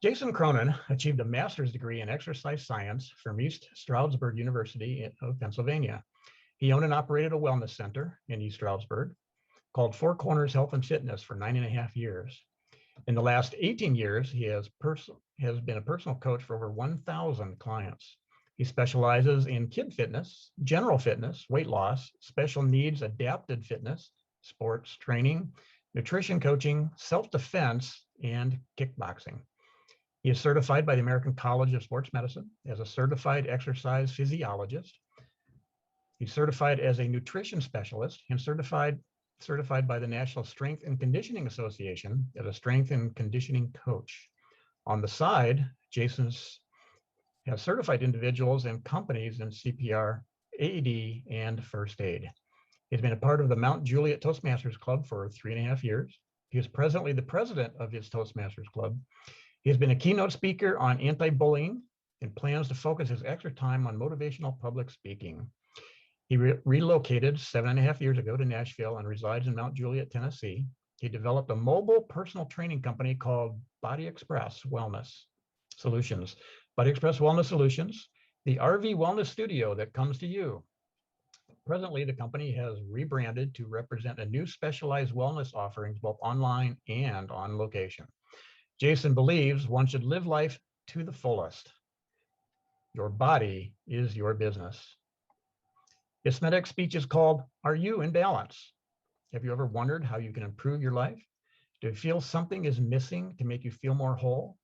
Jason Cronan achieved a master's degree in exercise science from East Stroudsburg University of Pennsylvania. He owned and operated a wellness center in East Stroudsburg called Four Corners Health and Fitness for 9.5 years. In the last 18 years, he has been a personal coach for over 1,000 clients. He specializes in kid fitness, general fitness, weight loss, special needs, adapted fitness, sports training, nutrition coaching, self-defense, and kickboxing. He is certified by the American College of Sports Medicine as a certified exercise physiologist. He's certified as a nutrition specialist and certified by the National Strength and Conditioning Association as a strength and conditioning coach. On the side, Jason has certified individuals and companies in CPR, AED, and first aid. He's been a part of the Mount Juliet Toastmasters Club for 3.5 years. He is presently the president of his Toastmasters Club. He has been a keynote speaker on anti-bullying and plans to focus his extra time on motivational public speaking. He relocated 7.5 years ago to Nashville and resides in Mount Juliet, Tennessee. He developed a mobile personal training company called Body Express Wellness Solutions. Body Express Wellness Solutions, the RV wellness studio that comes to you. Presently, the company has rebranded to represent a new specialized wellness offerings both online and on location. Jason believes one should live life to the fullest. Your body is your business. His SMEDEX speech is called, Are You in Balance? Have you ever wondered how you can improve your life? Do you feel something is missing to make you feel more whole?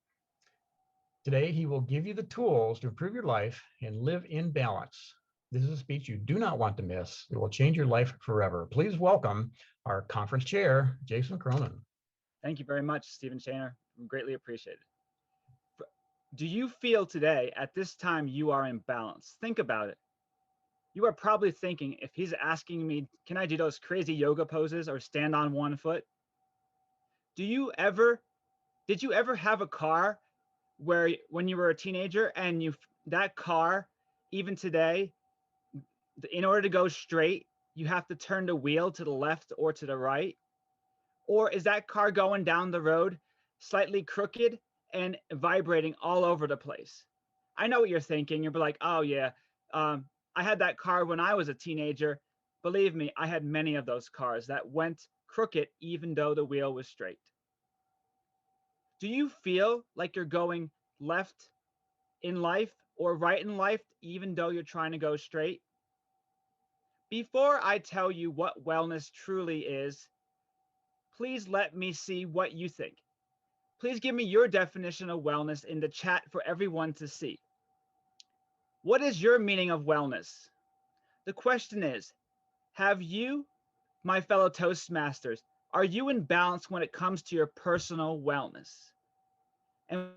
Today, he will give you the tools to improve your life and live in balance. This is a speech you do not want to miss. It will change your life forever. Please welcome our conference chair, Jason Cronan. Thank you very much, Stephen Shaner. Greatly appreciated. Do you feel today at this time you are in balance? Think about it. You are probably thinking, if he's asking me, can I do those crazy yoga poses or stand on one foot? Did you ever have a car where when you were a teenager and that car, even today, in order to go straight, you have to turn the wheel to the left or to the right? Or is that car going down the road slightly crooked and vibrating all over the place? I know what you're thinking. You'll be like, oh yeah, I had that car when I was a teenager. Believe me, I had many of those cars that went crooked even though the wheel was straight. Do you feel like you're going left in life or right in life even though you're trying to go straight? Before I tell you what wellness truly is, please let me see what you think. Please give me your definition of wellness in the chat for everyone to see. What is your meaning of wellness? The question is, have you, my fellow Toastmasters, are you in balance when it comes to your personal wellness? And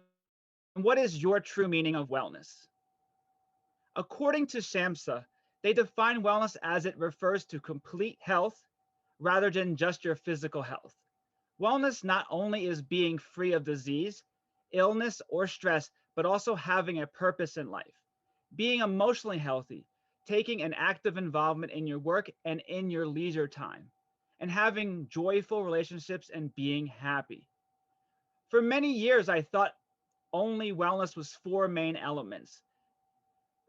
what is your true meaning of wellness? According to SAMHSA, they define wellness as it refers to complete health rather than just your physical health. Wellness not only is being free of disease, illness, or stress, but also having a purpose in life, being emotionally healthy, taking an active involvement in your work and in your leisure time, and having joyful relationships and being happy. For many years, I thought only wellness was 4 main elements.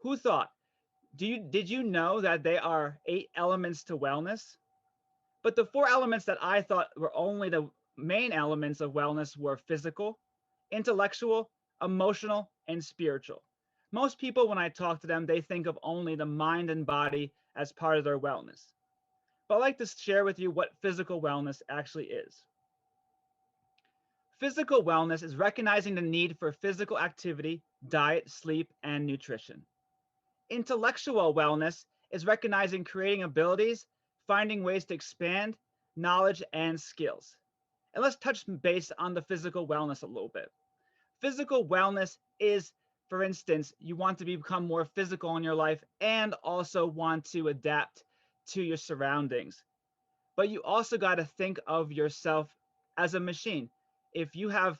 Who thought? Did you know that there are 8 elements to wellness? But the 4 elements that I thought were only the main elements of wellness were physical, intellectual, emotional, and spiritual. Most people, when I talk to them, they think of only the mind and body as part of their wellness. But I'd like to share with you what physical wellness actually is. Physical wellness is recognizing the need for physical activity, diet, sleep, and nutrition. Intellectual wellness is recognizing creating abilities, finding ways to expand knowledge and skills. And let's touch base on the physical wellness a little bit. Physical wellness is, for instance, you want to become more physical in your life and also want to adapt to your surroundings. But you also got to think of yourself as a machine. If you have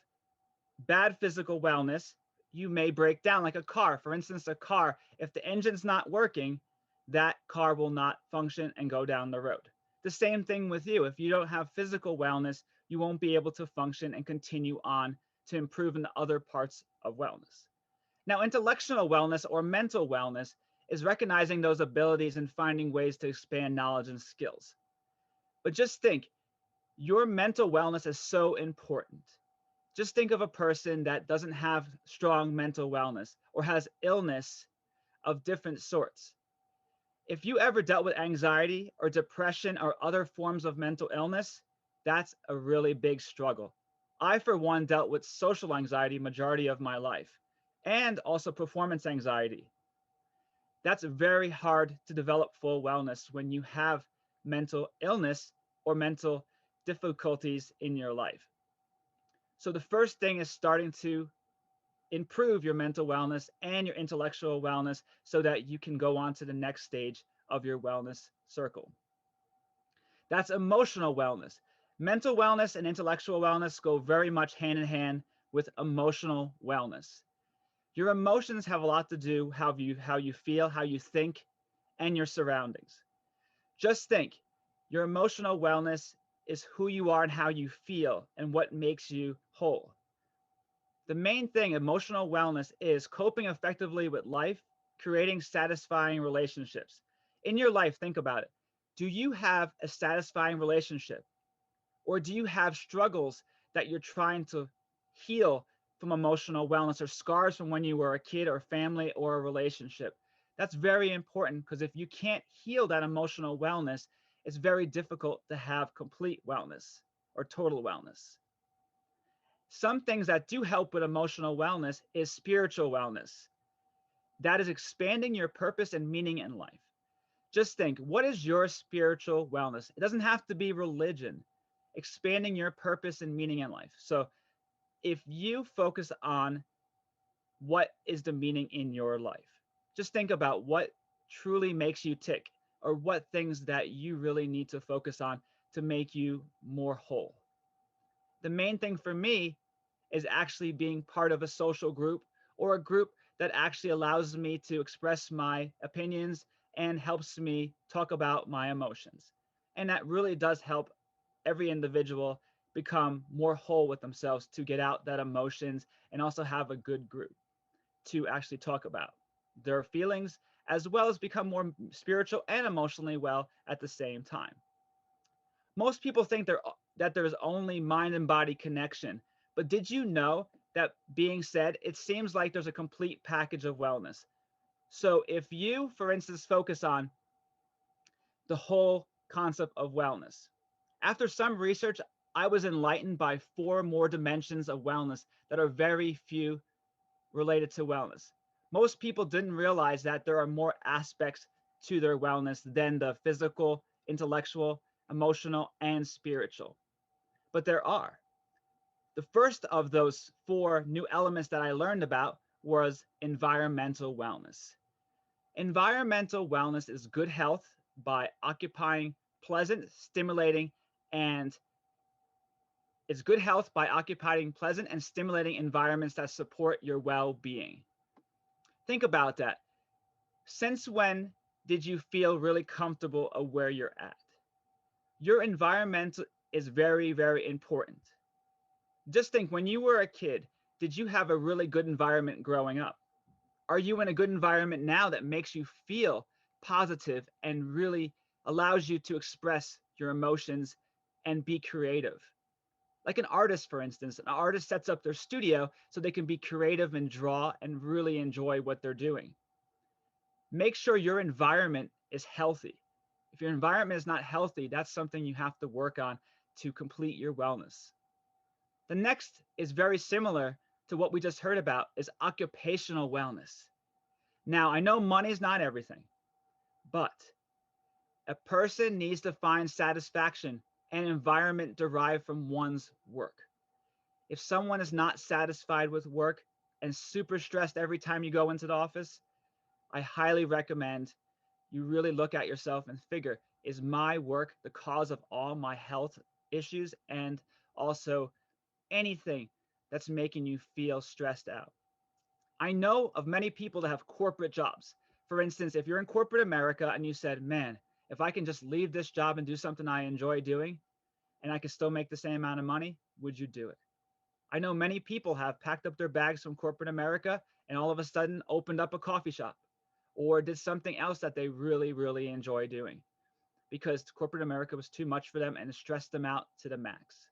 bad physical wellness, you may break down like a car. For instance, a car, if the engine's not working, that car will not function and go down the road. The same thing with you. If you don't have physical wellness, you won't be able to function and continue on to improve in the other parts of wellness. Now, intellectual wellness or mental wellness is recognizing those abilities and finding ways to expand knowledge and skills. But just think, your mental wellness is so important. Just think of a person that doesn't have strong mental wellness or has illness of different sorts. If you ever dealt with anxiety or depression or other forms of mental illness, that's a really big struggle. I, for one, dealt with social anxiety majority of my life and also performance anxiety. That's very hard to develop full wellness when you have mental illness or mental difficulties in your life. So the first thing is starting to improve your mental wellness and your intellectual wellness so that you can go on to the next stage of your wellness circle. That's emotional wellness. Mental wellness and intellectual wellness go very much hand in hand with emotional wellness. Your emotions have a lot to do how you feel, how you think, and your surroundings. Just think, your emotional wellness is who you are and how you feel and what makes you whole. The main thing, emotional wellness, is coping effectively with life, creating satisfying relationships. In your life, think about it. Do you have a satisfying relationship? Or do you have struggles that you're trying to heal from emotional wellness, or scars from when you were a kid or family or a relationship? That's very important, because if you can't heal that emotional wellness, it's very difficult to have complete wellness or total wellness. Some things that do help with emotional wellness is spiritual wellness. That is expanding your purpose and meaning in life. Just think, what is your spiritual wellness? It doesn't have to be religion. Expanding your purpose and meaning in life. So if you focus on what is the meaning in your life, just think about what truly makes you tick, or what things that you really need to focus on to make you more whole. The main thing for me is actually being part of a social group, or a group that actually allows me to express my opinions and helps me talk about my emotions. And that really does help every individual become more whole with themselves, to get out that emotions and also have a good group to actually talk about their feelings, as well as become more spiritual and emotionally well at the same time. Most people think that there's only mind and body connection, but did you know that being said, it seems like there's a complete package of wellness. So if you, for instance, focus on the whole concept of wellness, after some research, I was enlightened by 4 more dimensions of wellness that are very few related to wellness. Most people didn't realize that there are more aspects to their wellness than the physical, intellectual, emotional, and spiritual. But there are. The first of those 4 new elements that I learned about was environmental wellness. Environmental wellness is good health by occupying pleasant, stimulating, and it's good health by occupying pleasant and stimulating environments that support your well-being. Think about that. Since when did you feel really comfortable of where you're at? Your environment is very, very important. Just think, when you were a kid, did you have a really good environment growing up? Are you in a good environment now that makes you feel positive and really allows you to express your emotions and be creative? Like an artist, for instance, an artist sets up their studio so they can be creative and draw and really enjoy what they're doing. Make sure your environment is healthy. If your environment is not healthy, that's something you have to work on to complete your wellness. The next is very similar to what we just heard about, is occupational wellness. Now, I know money is not everything, but a person needs to find satisfaction and environment derived from one's work. If someone is not satisfied with work and super stressed every time you go into the office, I highly recommend you really look at yourself and figure, is my work the cause of all my health issues and also anything that's making you feel stressed out? I know of many people that have corporate jobs. For instance, if you're in corporate America and you said, man, if I can just leave this job and do something I enjoy doing, and I can still make the same amount of money, would you do it? I know many people have packed up their bags from corporate America and all of a sudden opened up a coffee shop or did something else that they really, really enjoy doing because corporate America was too much for them and it stressed them out to the max.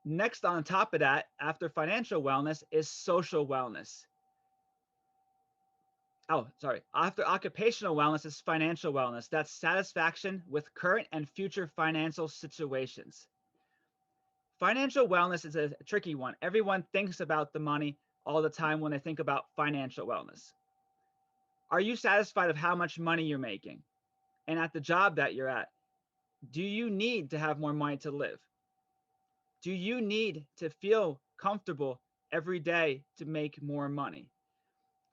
Next, on top of that, after financial wellness is social wellness. Oh, sorry. After occupational wellness is financial wellness. That's satisfaction with current and future financial situations. Financial wellness is a tricky one. Everyone thinks about the money all the time when they think about financial wellness. Are you satisfied with how much money you're making? And at the job that you're at, do you need to have more money to live? Do you need to feel comfortable every day to make more money?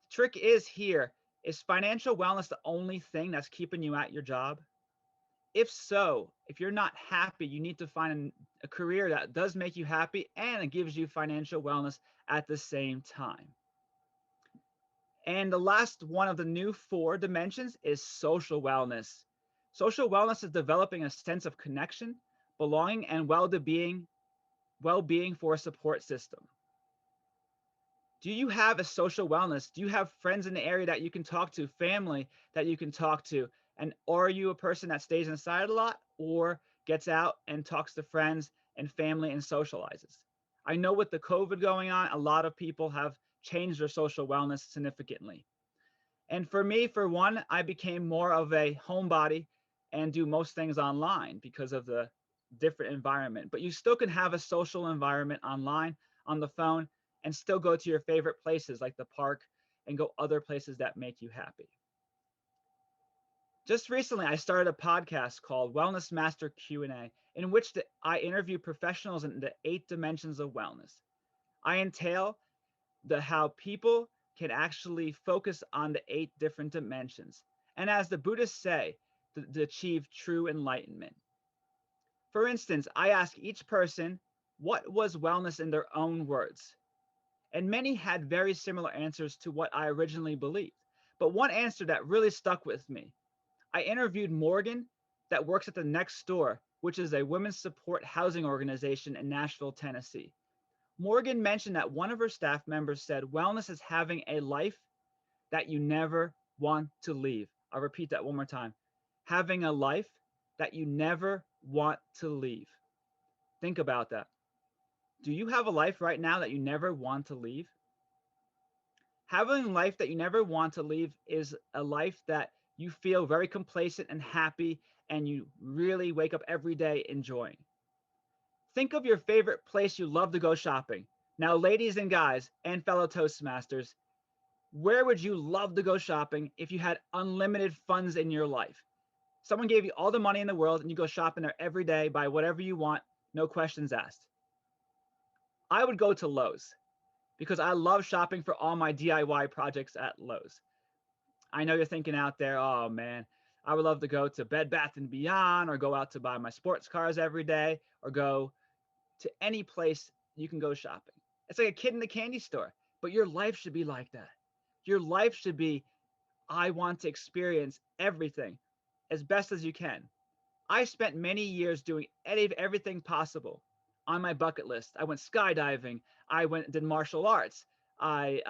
The trick is here, is financial wellness the only thing that's keeping you at your job? If so, if you're not happy, you need to find a career that does make you happy and it gives you financial wellness at the same time. And the last one of the new 4 dimensions is social wellness. Social wellness is developing a sense of connection, belonging, and well-being for a support system. Do you have a social wellness? Do you have friends in the area that you can talk to, family that you can talk to? And are you a person that stays inside a lot or gets out and talks to friends and family and socializes? I know with the COVID going on, a lot of people have changed their social wellness significantly. And for me, for one, I became more of a homebody and do most things online because of the different environment. But you still can have a social environment online, on the phone, and still go to your favorite places like the park and go other places that make you happy. Just recently, I started a podcast called Wellness Master Q&A, in which I interview professionals in the 8 dimensions of wellness. I entail how people can actually focus on the 8 different dimensions. And as the Buddhists say, to achieve true enlightenment. For instance, I ask each person, what was wellness in their own words? And many had very similar answers to what I originally believed. But one answer that really stuck with me, I interviewed Morgan that works at the Next Door, which is a women's support housing organization in Nashville, Tennessee. Morgan mentioned that one of her staff members said, wellness is having a life that you never want to leave. I'll repeat that one more time. Having a life that you never want to leave. Think about that. Do you have a life right now that you never want to leave? Having a life that you never want to leave is a life that you feel very complacent and happy and you really wake up every day enjoying. Think of your favorite place you love to go shopping. Now, ladies and guys and fellow Toastmasters, where would you love to go shopping if you had unlimited funds in your life? Someone gave you all the money in the world and you go shopping there every day, buy whatever you want, no questions asked. I would go to Lowe's because I love shopping for all my DIY projects at Lowe's. I know you're thinking out there, oh man, I would love to go to Bed Bath & Beyond or go out to buy my sports cars every day or go to any place you can go shopping. It's like a kid in the candy store, but your life should be like that. Your life should be, I want to experience everything as best as you can. I spent many years doing everything possible on my bucket list. I went skydiving. I did martial arts. I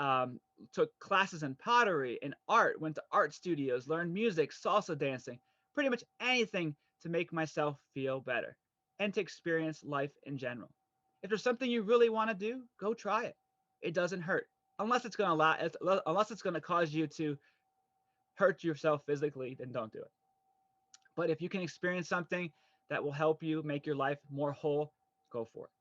took classes in pottery and art, went to art studios, learned music, salsa dancing, pretty much anything to make myself feel better and to experience life in general. If there's something you really want to do, go try it. It doesn't hurt unless it's going to cause you to hurt yourself physically, then don't do it. But if you can experience something that will help you make your life more whole, go for it.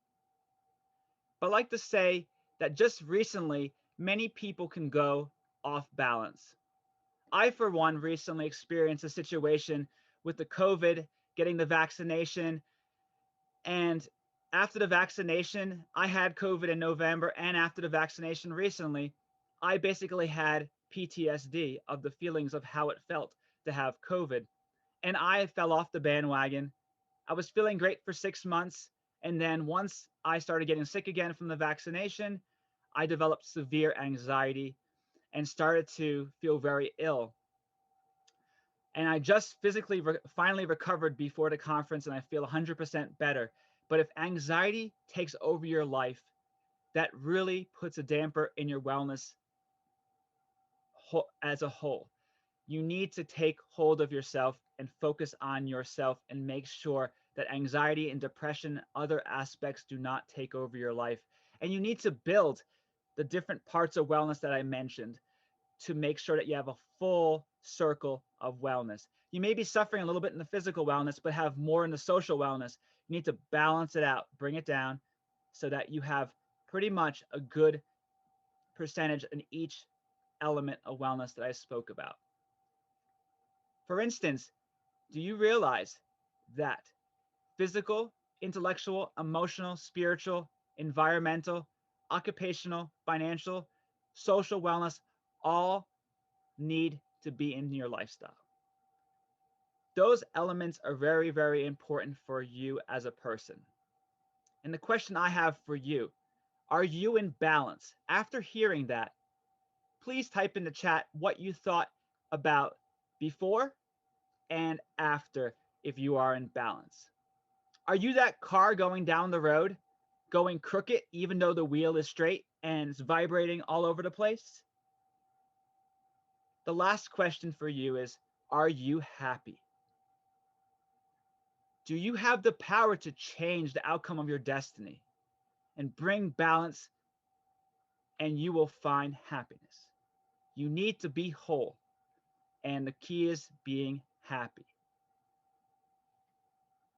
But I like to say that just recently, many people can go off balance. I, for one, recently experienced a situation with the COVID, getting the vaccination. And after the vaccination, I had COVID in November. And after the vaccination recently, I basically had PTSD of the feelings of how it felt to have COVID. And I fell off the bandwagon. I was feeling great for 6 months. And then once I started getting sick again from the vaccination, I developed severe anxiety and started to feel very ill. And I just physically finally recovered before the conference, and I feel 100% better But if anxiety takes over your life, that really puts a damper in your wellness as a whole. You need to take hold of yourself and focus on yourself and make sure that anxiety and depression, other aspects do not take over your life. And you need to build the different parts of wellness that I mentioned to make sure that you have a full circle of wellness. You may be suffering a little bit in the physical wellness, but have more in the social wellness. You need to balance it out, bring it down so that you have pretty much a good percentage in each element of wellness that I spoke about. For instance, do you realize that physical, intellectual, emotional, spiritual, environmental, occupational, financial, social wellness all need to be in your lifestyle? Those elements are very, very important for you as a person. And the question I have for you, are you in balance? After hearing that, please type in the chat what you thought about before and after if you are in balance. Are you that car going down the road, going crooked even though the wheel is straight and it's vibrating all over the place? The last question for you is, are you happy? Do you have the power to change the outcome of your destiny and bring balance, and you will find happiness? You need to be whole, and the key is being happy.